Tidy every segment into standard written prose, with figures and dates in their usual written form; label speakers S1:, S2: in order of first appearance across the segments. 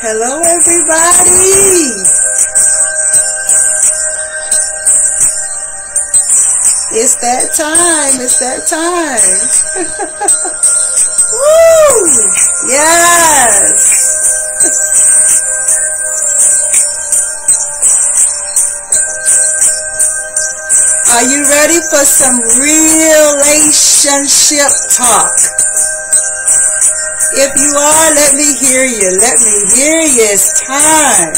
S1: Hello, everybody. It's that time. It's that time. Woo! Yes. Are you ready for some relationship talk? If you are, let me hear you. Let me hear you. It's time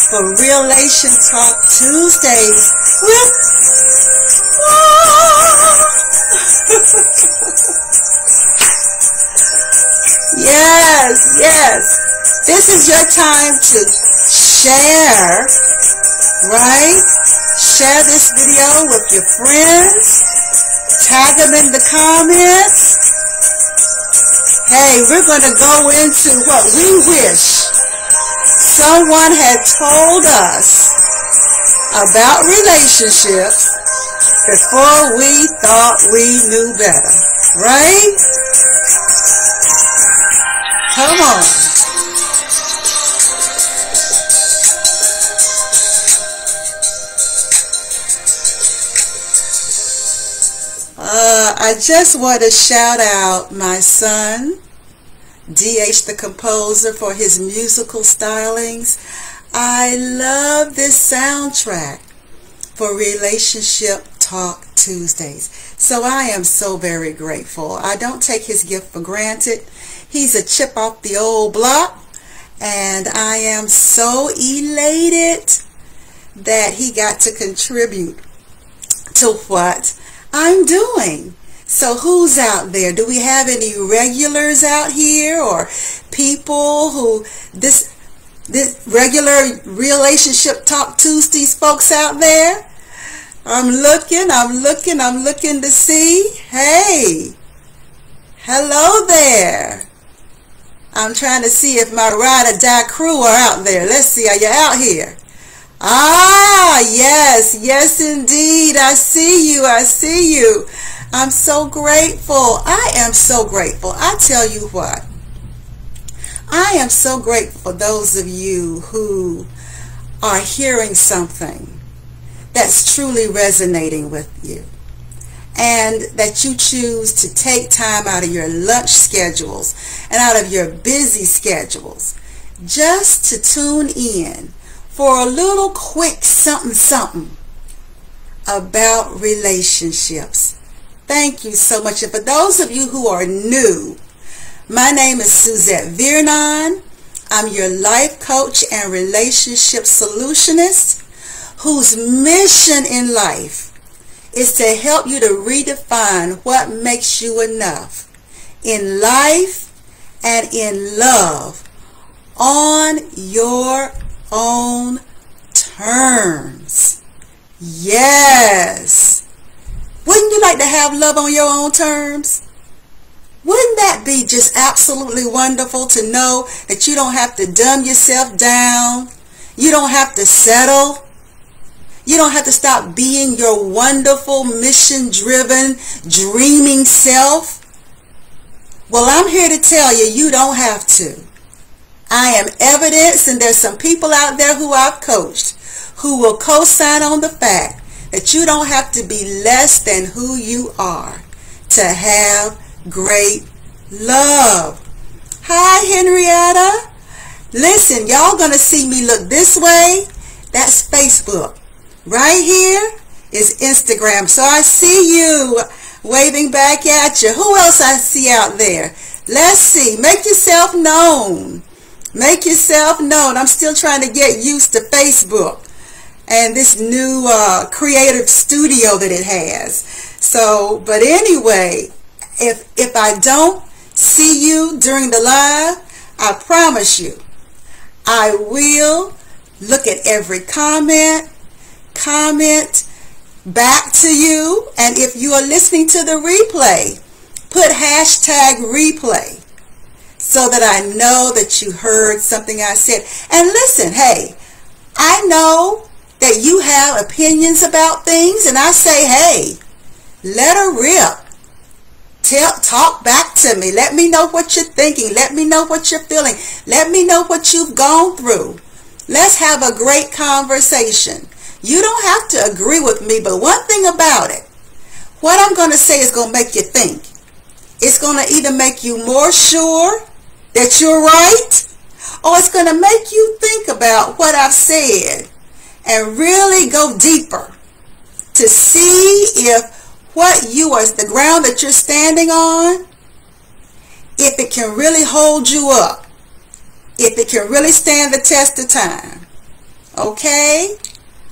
S1: for Relation Talk Tuesdays with Yes. This is your time to share, right? Share this video with your friends. Tag them in the comments. Hey, we're going to go into what we wish someone had told us about relationships before we thought we knew better, right? Come on. I just want to shout out my son, DH the composer, for his musical stylings. I love this soundtrack for Relationship Talk Tuesdays. So I am so very grateful. I don't take his gift for granted. He's a chip off the old block, and I am so elated that he got to contribute to what I'm doing. So who's out there? Do we have any regulars out here, or people who this regular Relationship Talk Tuesdays folks out there? I'm looking to see. Hey, hello there. I'm trying to see if my ride or die crew are out there. Let's see, are you out here? Ah, yes indeed. I see you. I'm so grateful. I am so grateful. I tell you what, I am so grateful for those of you who are hearing something that's truly resonating with you, and that you choose to take time out of your lunch schedules and out of your busy schedules just to tune in for a little quick something about relationships. Thank you so much. And for those of you who are new, my name is Suzette. I'm your life coach and relationship solutionist whose mission in life is to help you to redefine what makes you enough in life and in love on your own terms. Yes. Wouldn't you like to have love on your own terms? Wouldn't that be just absolutely wonderful to know that you don't have to dumb yourself down? You don't have to settle. You don't have to stop being your wonderful, mission-driven, dreaming self. Well, I'm here to tell you, you don't have to. I am evidence, and there's some people out there who I've coached who will co-sign on the fact that you don't have to be less than who you are to have great love. Hi, Henrietta. Listen, y'all gonna see me look this way. That's Facebook. Right here is Instagram. So I see you waving back at you. Who else I see out there? Let's see. Make yourself known. Make yourself known. I'm still trying to get used to Facebook and this new creative studio that it has. So, but anyway, if I don't see you during the live, I promise you, I will look at every comment back to you. And if you are listening to the replay, put hashtag replay so that I know that you heard something I said. And listen, hey, I know that you have opinions about things, and I say, hey, let her rip. Talk back to me. Let me know what you're thinking. Let me know what you're feeling. Let me know what you've gone through. Let's have a great conversation. You don't have to agree with me, but one thing about it, what I'm going to say is going to make you think. It's going to either make you more sure that you're right, or it's going to make you think about what I've said and really go deeper to see if what you are, the ground that you're standing on, if it can really hold you up, if it can really stand the test of time. Okay?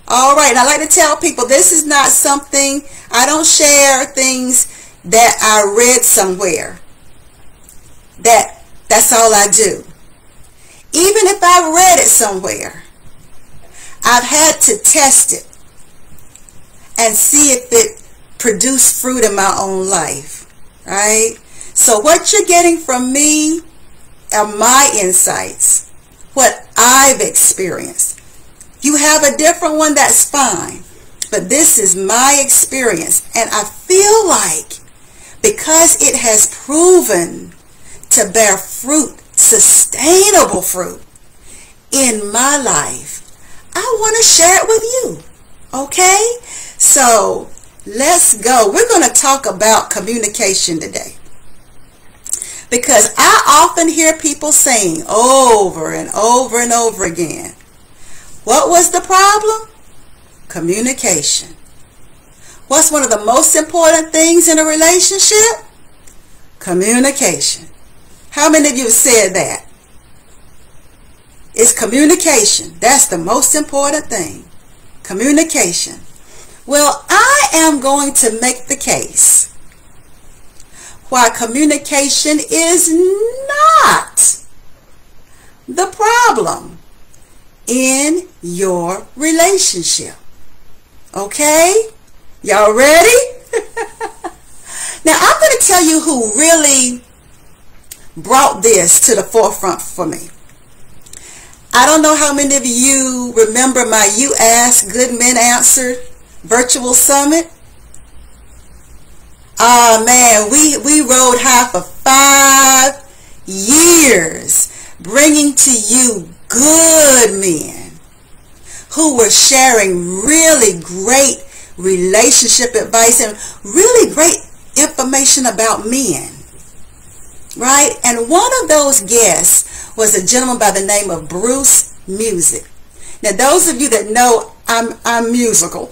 S1: All right. And I like to tell people this is not something, I don't share things that I read somewhere. That's all I do. Even if I read it somewhere, I've had to test it and see if it produced fruit in my own life. Right? So what you're getting from me are my insights, what I've experienced. You have a different one, that's fine. But this is my experience. And I feel like because it has proven to bear fruit, sustainable fruit in my life, I want to share it with you. Okay? So let's go. We're going to talk about communication today. Because I often hear people saying over and over and over again, what was the problem? Communication. What's one of the most important things in a relationship? Communication. How many of you have said that? It's communication. That's the most important thing. Communication. Well, I am going to make the case why communication is not the problem in your relationship. Okay? Y'all ready? Now, I'm going to tell you who really brought this to the forefront for me. I don't know how many of you remember my You Ask, Good Men Answered virtual summit. Man, we rode high for 5 years, bringing to you good men who were sharing really great relationship advice and really great information about men. Right? And one of those guests was a gentleman by the name of Bruce Music. Now, those of you that know I'm musical.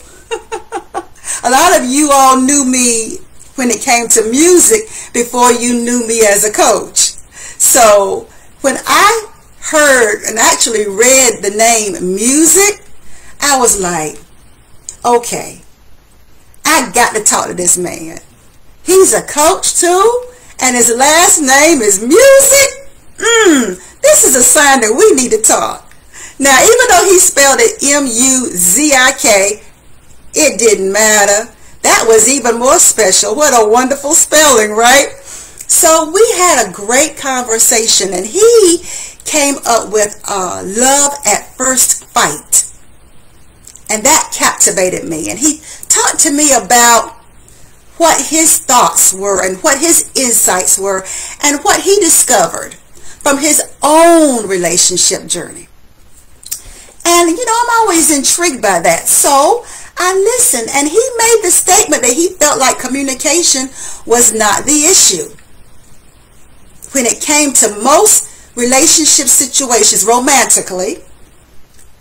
S1: A lot of you all knew me when it came to music before you knew me as a coach. So when I heard and actually read the name Music, I was like, okay, I got to talk to this man. He's a coach too, and his last name is Music. This is a sign that we need to talk. Now, even though he spelled it M-U-Z-I-K, it didn't matter. That was even more special. What a wonderful spelling, right? So we had a great conversation, and he came up with love at first fight. And that captivated me. And he talked to me about what his thoughts were and what his insights were and what he discovered from his own relationship journey. And, you know, I'm always intrigued by that. So I listened, and he made the statement that he felt like communication was not the issue. When it came to most relationship situations romantically,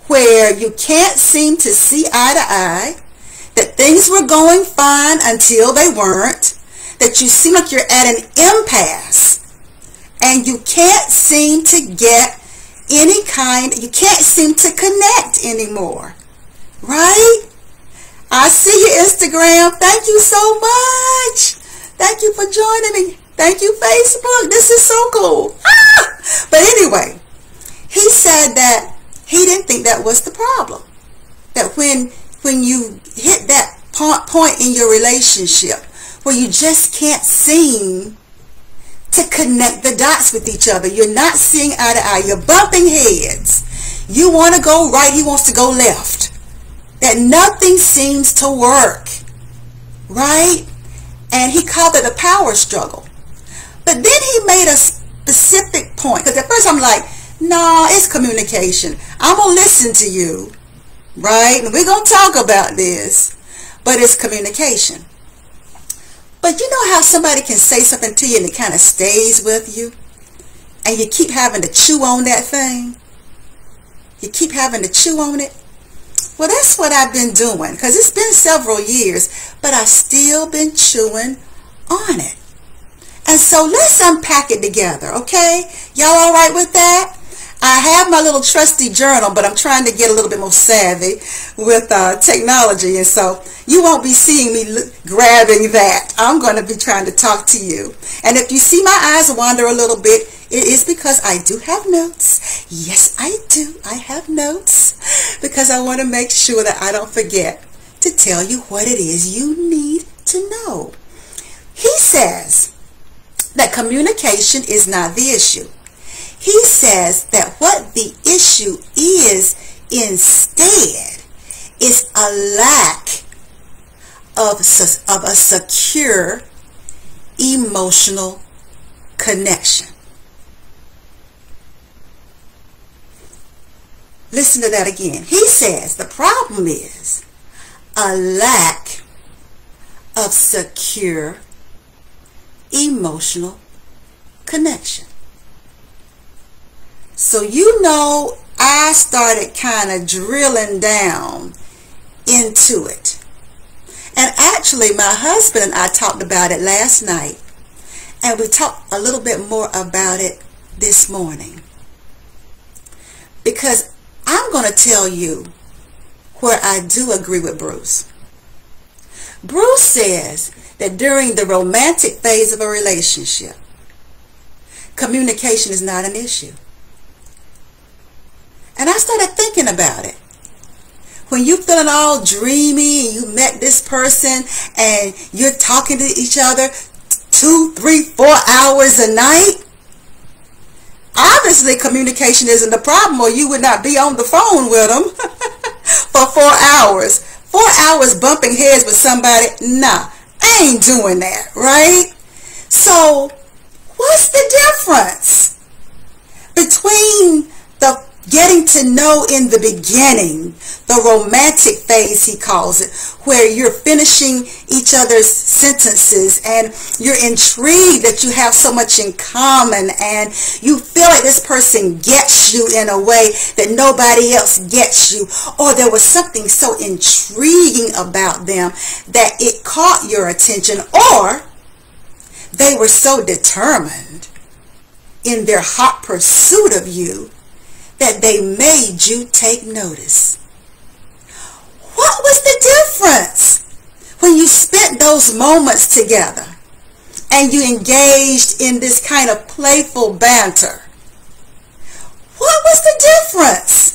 S1: where you can't seem to see eye to eye, that things were going fine until they weren't, that you seem like you're at an impasse, and you can't seem to get you can't seem to connect anymore, right? I see your Instagram. Thank you so much. Thank you for joining me. Thank you, Facebook. This is so cool. But anyway, he said that he didn't think that was the problem. That when you hit that point in your relationship where you just can't seem to connect the dots with each other, you're not seeing eye to eye, you're bumping heads. You want to go right, he wants to go left. That nothing seems to work, right? And he called it a power struggle. But then he made a specific point. Because at first I'm like, no, it's communication. I'm going to listen to you, right? And we're going to talk about this. But it's communication. But you know how somebody can say something to you and it kind of stays with you? And you keep having to chew on that thing? You keep having to chew on it? Well, that's what I've been doing. Because it's been several years, but I've still been chewing on it. And so let's unpack it together, okay? Y'all all right with that? I have my little trusty journal, but I'm trying to get a little bit more savvy with technology. And so you won't be seeing me grabbing that. I'm going to be trying to talk to you. And if you see my eyes wander a little bit, it is because I do have notes. Yes, I do. I have notes because I want to make sure that I don't forget to tell you what it is you need to know. He says that communication is not the issue. He says that what the issue is instead is a lack of a secure emotional connection. Listen to that again. He says the problem is a lack of secure emotional connection. So you know, I started kind of drilling down into it. And actually my husband and I talked about it last night, and we talked a little bit more about it this morning. Because I'm going to tell you where I do agree with Bruce. Bruce says that during the romantic phase of a relationship, communication is not an issue. And I started thinking about it. When you're feeling all dreamy and you met this person and you're talking to each other 2, 3, 4 hours a night, obviously communication isn't the problem, or you would not be on the phone with them for 4 hours. 4 hours bumping heads with somebody, nah, I ain't doing that, right? So what's the difference between the getting to know in the beginning, the romantic phase he calls it, where you're finishing each other's sentences and you're intrigued that you have so much in common and you feel like this person gets you in a way that nobody else gets you, or there was something so intriguing about them that it caught your attention, or they were so determined in their hot pursuit of you that they made you take notice. What was the difference when you spent those moments together and you engaged in this kind of playful banter? What was the difference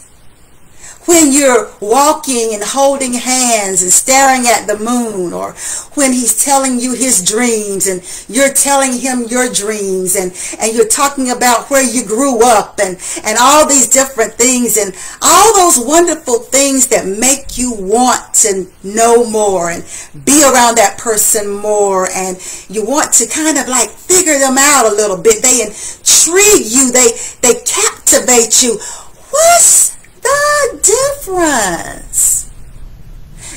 S1: when you're walking and holding hands and staring at the moon, or when he's telling you his dreams and you're telling him your dreams, and you're talking about where you grew up and all these different things and all those wonderful things that make you want to know more and be around that person more, and you want to kind of like figure them out a little bit. They intrigue you, they captivate you. What's the difference?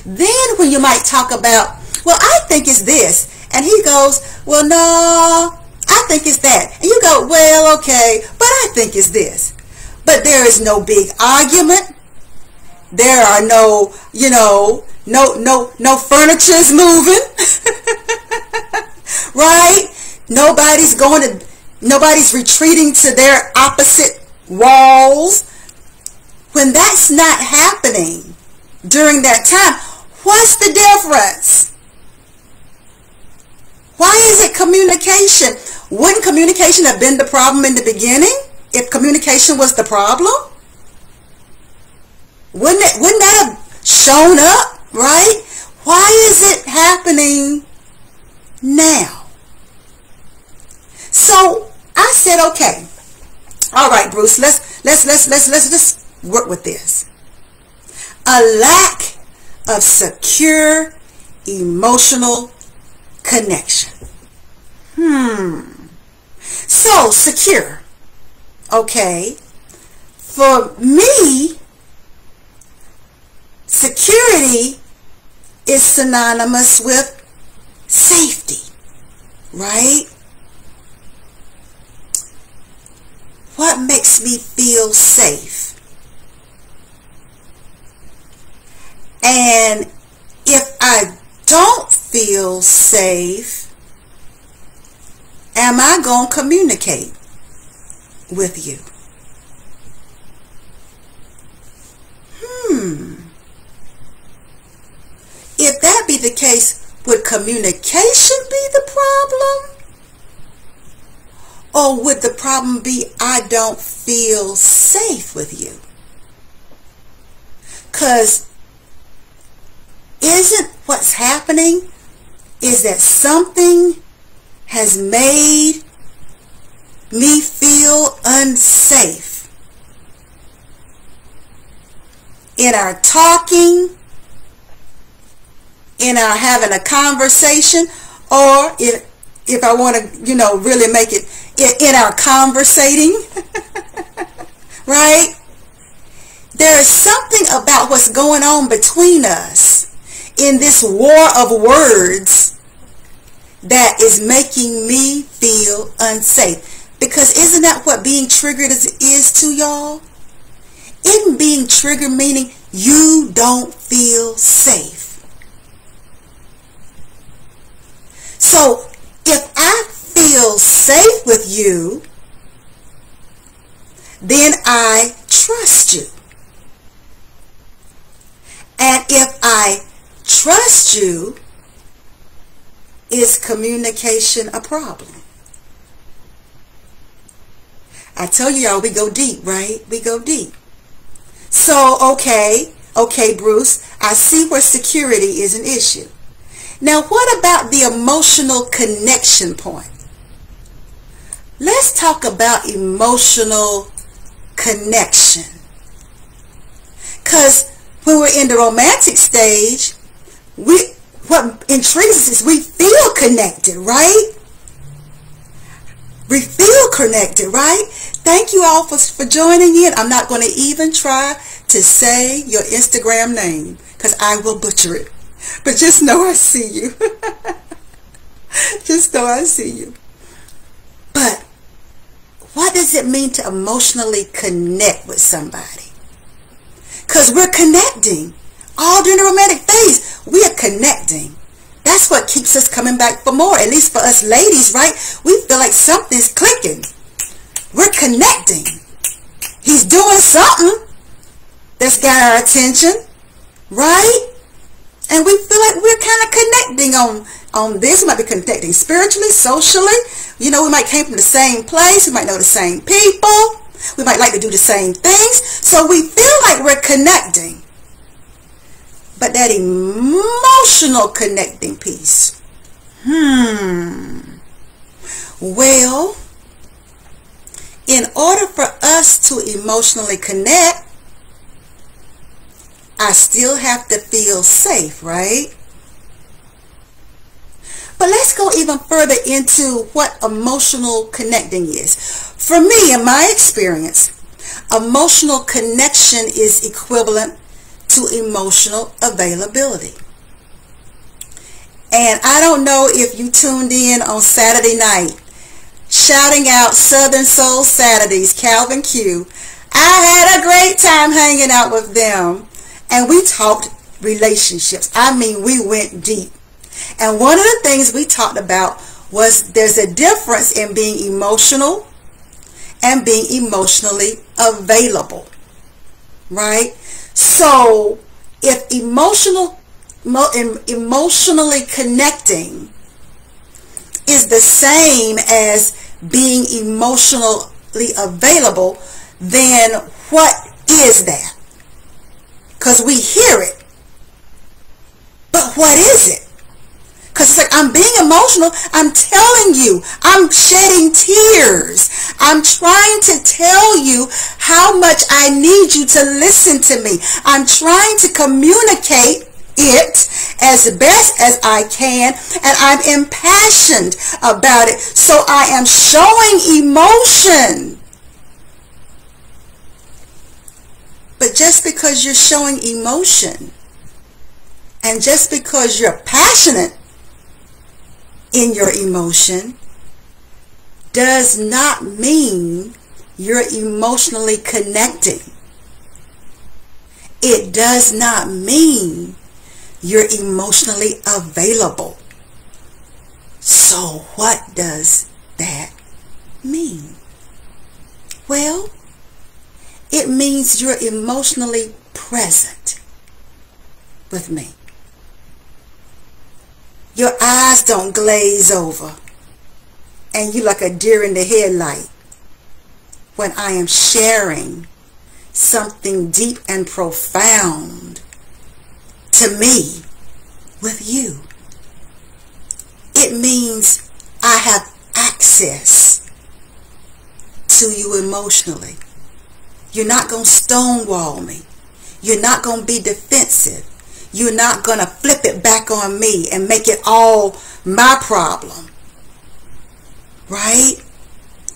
S1: Then when you might talk about, well, I think it's this, and he goes, well, no, I think it's that, and you go, well, okay, but I think it's this. But there is no big argument. There are no, no furniture's moving. Right? Nobody's retreating to their opposite walls. When that's not happening during that time, what's the difference? Why is it communication? Wouldn't communication have been the problem in the beginning if communication was the problem? Wouldn't that have shown up, right? Why is it happening now? So I said, okay, all right, Bruce, let's just work with this. A lack of secure emotional connection. So, secure. Okay. For me, security is synonymous with safety, right? What makes me feel safe? And if I don't feel safe, am I going to communicate with you? If that be the case, would communication be the problem? Or would the problem be I don't feel safe with you? Because isn't what's happening is that something has made me feel unsafe in our talking, in our having a conversation, or if I want to, really make it in our conversating, right? There is something about what's going on between us in this war of words that is making me feel unsafe. Because isn't that what being triggered is to y'all? Isn't being triggered meaning you don't feel safe? So if I feel safe with you, then I trust you. And if I trust you, is communication a problem? I tell you, y'all, we go deep, right? We go deep. So, okay, Bruce, I see where security is an issue. Now, what about the emotional connection point? Let's talk about emotional connection. Because when we're in the romantic stage, what intrigues us is we feel connected, right? We feel connected, right? Thank you all for joining in. I'm not going to even try to say your Instagram name because I will butcher it. But just know I see you. Just know I see you. But what does it mean to emotionally connect with somebody? Because we're connecting. All during the romantic phase, we are connecting. That's what keeps us coming back for more. At least for us ladies, right? We feel like something's clicking. We're connecting. He's doing something that's got our attention, right? And we feel like we're kind of connecting on this. We might be connecting spiritually, socially. We might came from the same place. We might know the same people. We might like to do the same things. So we feel like we're connecting. But that emotional connecting piece. Well, in order for us to emotionally connect, I still have to feel safe, right? But let's go even further into what emotional connecting is. For me, in my experience, emotional connection is equivalent to emotional availability. And I don't know if you tuned in on Saturday night, shouting out Southern Soul Saturdays, Calvin Q. I had a great time hanging out with them. And we talked relationships. I mean, we went deep. And one of the things we talked about was there's a difference in being emotional and being emotionally available. Right? So, if emotionally connecting is the same as being emotionally available, then what is that? Because we hear it. But what is it? Because it's like, I'm being emotional. I'm telling you. I'm shedding tears. I'm trying to tell you how much I need you to listen to me. I'm trying to communicate it as best as I can, and I'm impassioned about it. So I am showing emotion. But just because you're showing emotion, and just because you're passionate in your emotion, does not mean you're emotionally connecting. It does not mean you're emotionally available. So what does that mean? Well, it means you're emotionally present with me. Your eyes don't glaze over and you like a deer in the headlight when I am sharing something deep and profound to me with you. It means I have access to you emotionally. You're not going to stonewall me. You're not going to be defensive. You're not going to flip it back on me and make it all my problem. Right?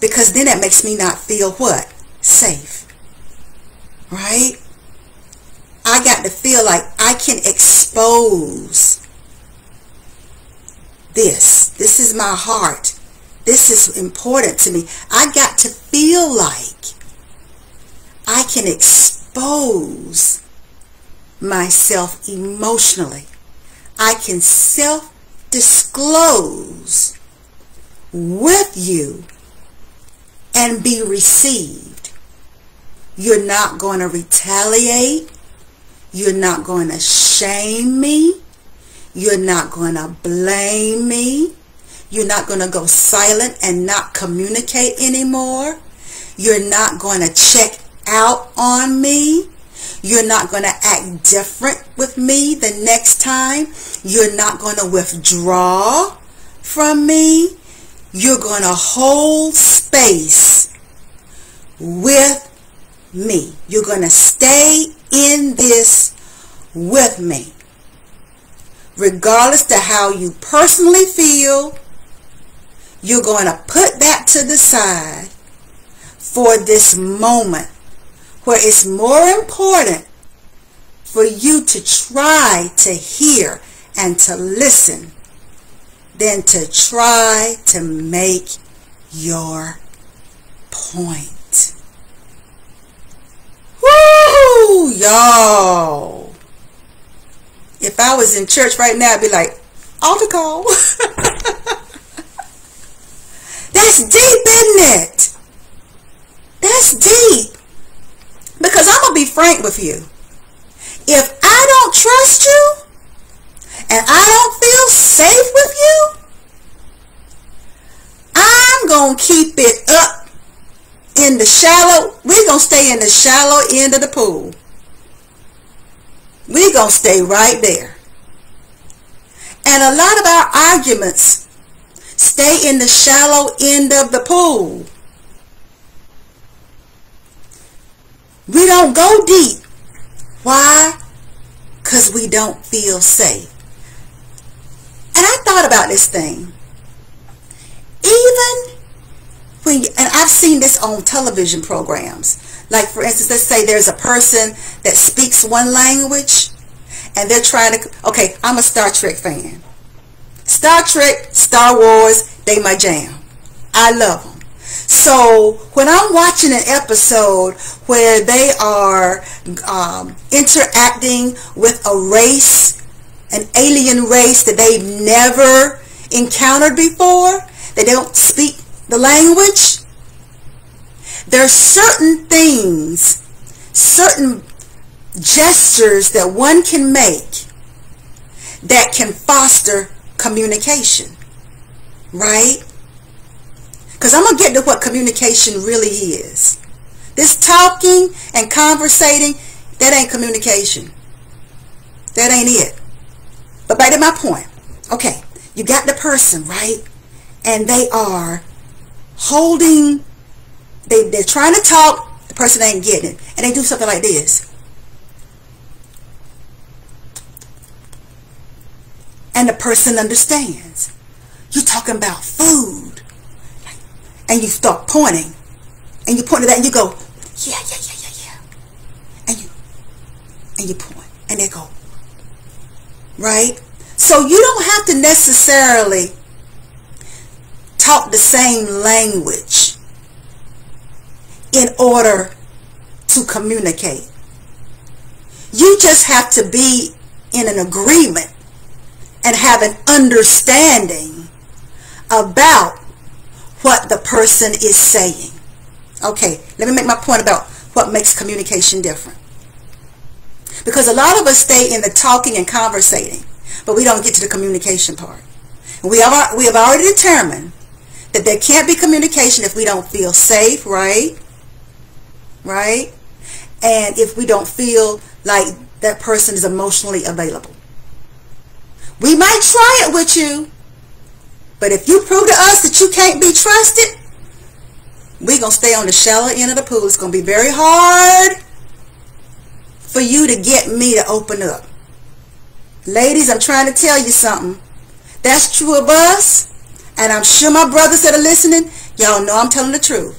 S1: Because then that makes me not feel what? Safe. Right? I got to feel like I can expose this. This is my heart. This is important to me. I got to feel like I can expose myself emotionally. I can self-disclose with you and be received. You're not going to retaliate. You're not going to shame me. You're not going to blame me. You're not going to go silent and not communicate anymore. You're not going to check out on me. You're not going to act different with me the next time. You're not going to withdraw from me. You're going to hold space with me. You're going to stay in this with me. Regardless to how you personally feel, you're going to put that to the side for this moment where it's more important for you to try to hear and to listen than to try to make your point. Woo, y'all. If I was in church right now, I'd be like, altar call. That's deep, isn't it? That's deep. Because I'm going to be frank with you. If I don't trust you and I don't feel safe with you, I'm going to keep it up in the shallow. We're going to stay in the shallow end of the pool. We're going to stay right there. And a lot of our arguments stay in the shallow end of the pool. We don't go deep. Why? Because we don't feel safe. And I thought about this thing. Even when, and I've seen this on television programs. Like, for instance, let's say there's a person that speaks one language and they're trying to, okay, I'm a Star Trek fan. Star Trek, Star Wars, they my jam. I love them. So when I'm watching an episode where they are interacting with a race, an alien race that they've never encountered before, they don't speak the language, there's certain things, certain gestures that one can make that can foster communication, right? Because I'm going to get to what communication really is. This talking and conversating, that ain't communication. That ain't it. But back to my point. Okay, you got the person, right? And they are holding, they're trying to talk, the person ain't getting it. And they do something like this. and the person understands. You're talking about food, and you start pointing, and you point to that, and you go, yeah, yeah, yeah, yeah, yeah, and you point, and they go, right? So you don't have to necessarily talk the same language in order to communicate. You just have to be in an agreement and have an understanding about what the person is saying. Okay, let me make my point about what makes communication different. Because a lot of us stay in the talking and conversating, but we don't get to the communication part. And we have already determined that there can't be communication if we don't feel safe, right? Right? And if we don't feel like that person is emotionally available. We might try it with you, but if you prove to us that you can't be trusted, we're going to stay on the shallow end of the pool. It's going to be very hard for you to get me to open up. Ladies, I'm trying to tell you something. That's true of us, and I'm sure my brothers that are listening, y'all know I'm telling the truth.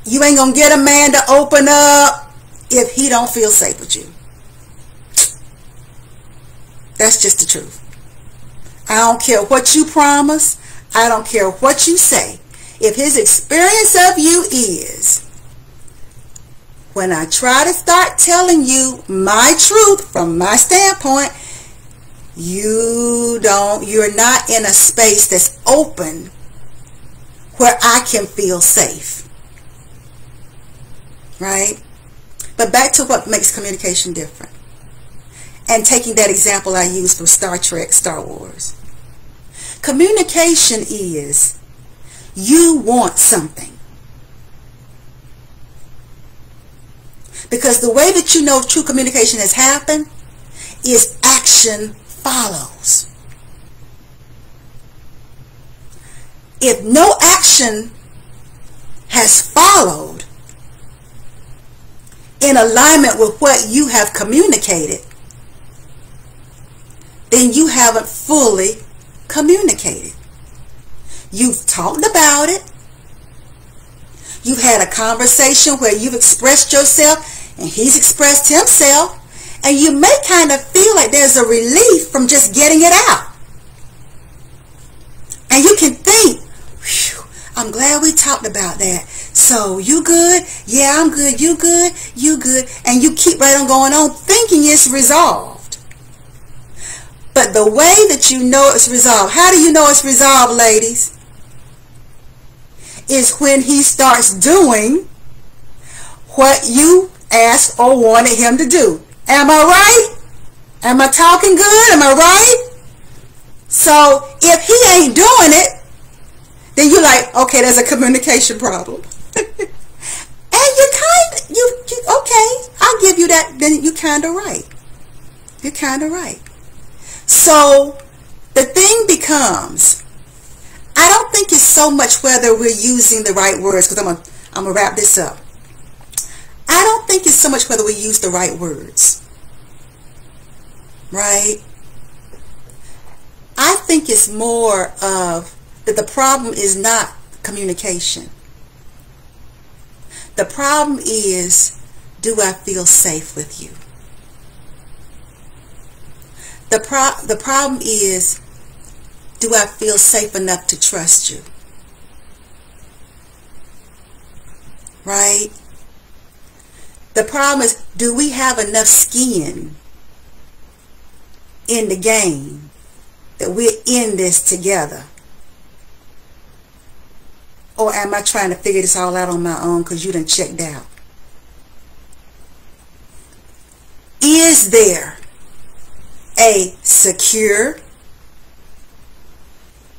S1: You ain't going to get a man to open up if he don't feel safe with you. That's just the truth. I don't care what you promise. I don't care what you say. If his experience of you is, when I try to start telling you my truth from my standpoint, you're not in a space that's open where I can feel safe. Right? But back to what makes communication different. And taking that example I used from Star Trek, Star Wars. Communication is you want something. Because the way that you know true communication has happened is action follows. If no action has followed in alignment with what you have communicated, then you haven't fully communicated. You've talked about it. You've had a conversation where you've expressed yourself and he's expressed himself, and you may kind of feel like there's a relief from just getting it out. And you can think, whew, I'm glad we talked about that. So, you good? Yeah, I'm good. You good? You good? And you keep right on going on thinking it's resolved. But the way that you know it's resolved, how do you know it's resolved, ladies? Is when he starts doing what you asked or wanted him to do. Am I right? Am I talking good? Am I right? So if he ain't doing it, then you're like, okay, there's a communication problem. And okay, I'll give you that. Then you're kind of right. You're kind of right. So the thing becomes, I don't think it's so much whether we're using the right words, because I'm gonna wrap this up. I don't think it's so much whether we use the right words, right? I think it's more of that the problem is not communication. The problem is, do I feel safe with you? The problem is, do I feel safe enough to trust you? Right? The problem is, do we have enough skin in the game that we're in this together? Or am I trying to figure this all out on my own because you done checked out? Is there a secure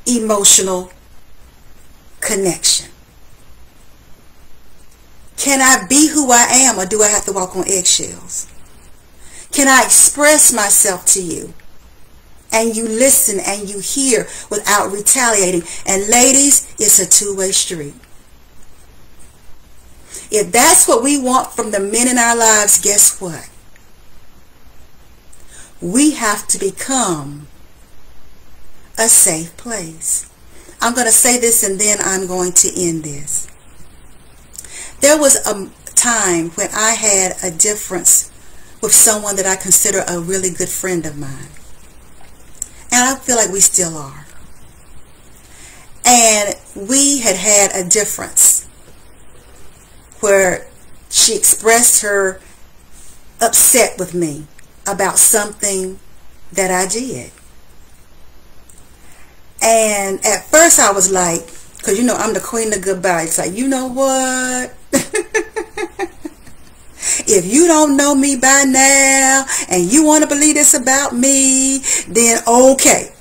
S1: emotional connection? Can I be who I am, or do I have to walk on eggshells? Can I express myself to you and you listen and you hear without retaliating? And ladies, it's a two-way street. If that's what we want from the men in our lives, guess what? We have to become a safe place. I'm going to say this and then I'm going to end this. There was a time when I had a difference with someone that I consider a really good friend of mine. And I feel like we still are. And we had a difference where she expressed her upset with me about something that I did. And at first I was like, because you know I'm the queen of goodbye. It's like, you know what? If you don't know me by now and you want to believe this about me, then okay.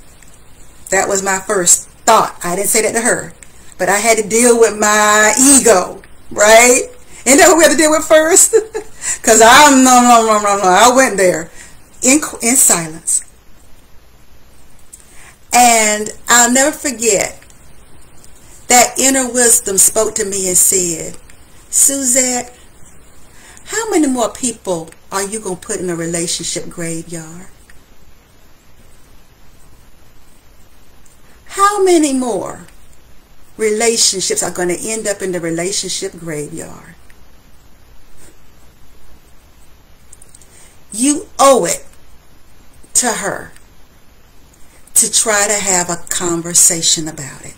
S1: That was my first thought. I didn't say that to her, but I had to deal with my ego, right? Isn't that what we had to deal with first? Because I went there in silence. And I'll never forget that inner wisdom spoke to me and said, Suzette, how many more people are you going to put in a relationship graveyard? How many more relationships are going to end up in the relationship graveyard? You owe it to her to try to have a conversation about it.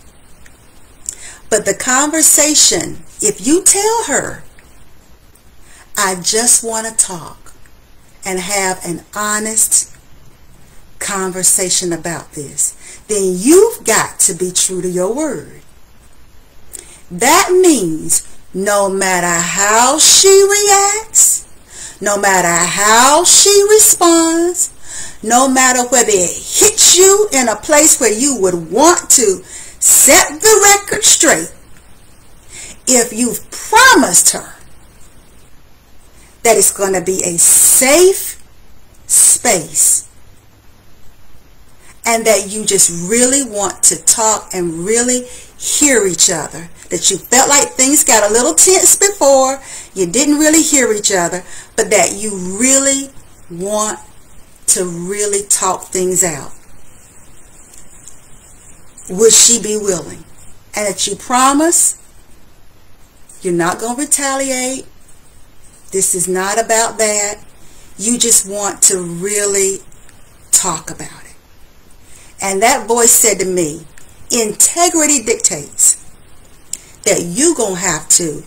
S1: But the conversation, if you tell her, I just want to talk and have an honest conversation about this, then you've got to be true to your word. That means no matter how she reacts, no matter how she responds, no matter whether it hits you in a place where you would want to set the record straight, if you've promised her that it's going to be a safe space and that you just really want to talk and really hear each other, that you felt like things got a little tense before, you didn't really hear each other, but that you really want to really talk things out, would she be willing? And that you promise you're not going to retaliate. This is not about that. You just want to really talk about it. And that voice said to me, integrity dictates that you're going to have to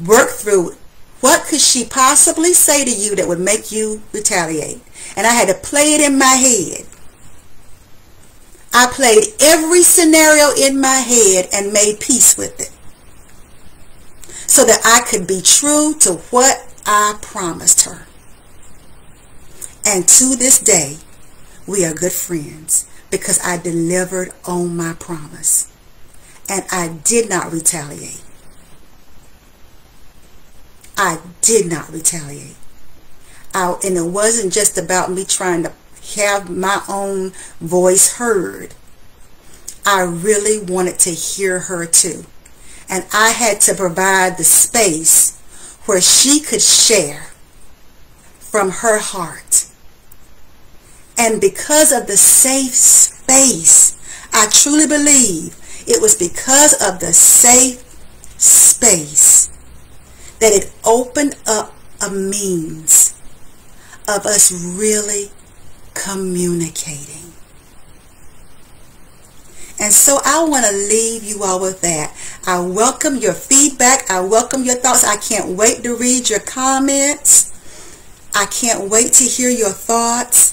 S1: work through what could she possibly say to you that would make you retaliate. And I had to play it in my head. I played every scenario in my head and made peace with it, so that I could be true to what I promised her. And to this day, we are good friends because I delivered on my promise. And I did not retaliate. I did not retaliate. And it wasn't just about me trying to have my own voice heard. I really wanted to hear her too. And I had to provide the space where she could share from her heart. And because of the safe space, I truly believe it was because of the safe space that it opened up a means of us really communicating. And so I want to leave you all with that. I welcome your feedback. I welcome your thoughts. I can't wait to read your comments. I can't wait to hear your thoughts.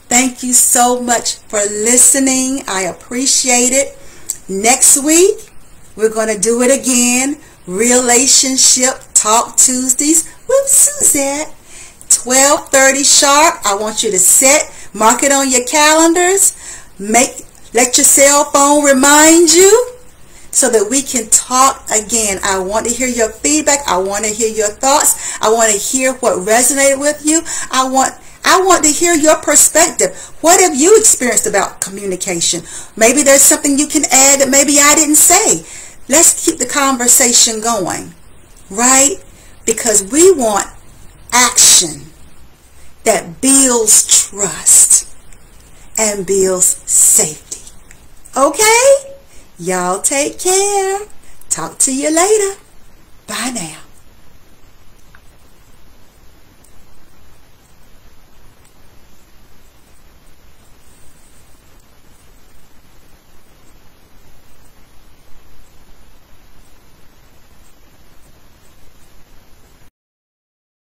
S1: Thank you so much for listening. I appreciate it. Next week, we're going to do it again. Relationship Talk Tuesdays with Suzette. 12:30 sharp. I want you to mark it on your calendars. Let your cell phone remind you so that we can talk again. I want to hear your feedback. I want to hear your thoughts. I want to hear what resonated with you. I want to hear your perspective. What have you experienced about communication? Maybe there's something you can add that maybe I didn't say. Let's keep the conversation going, right? Because we want action that builds trust and builds safety. Okay? Y'all take care. Talk to you later. Bye now.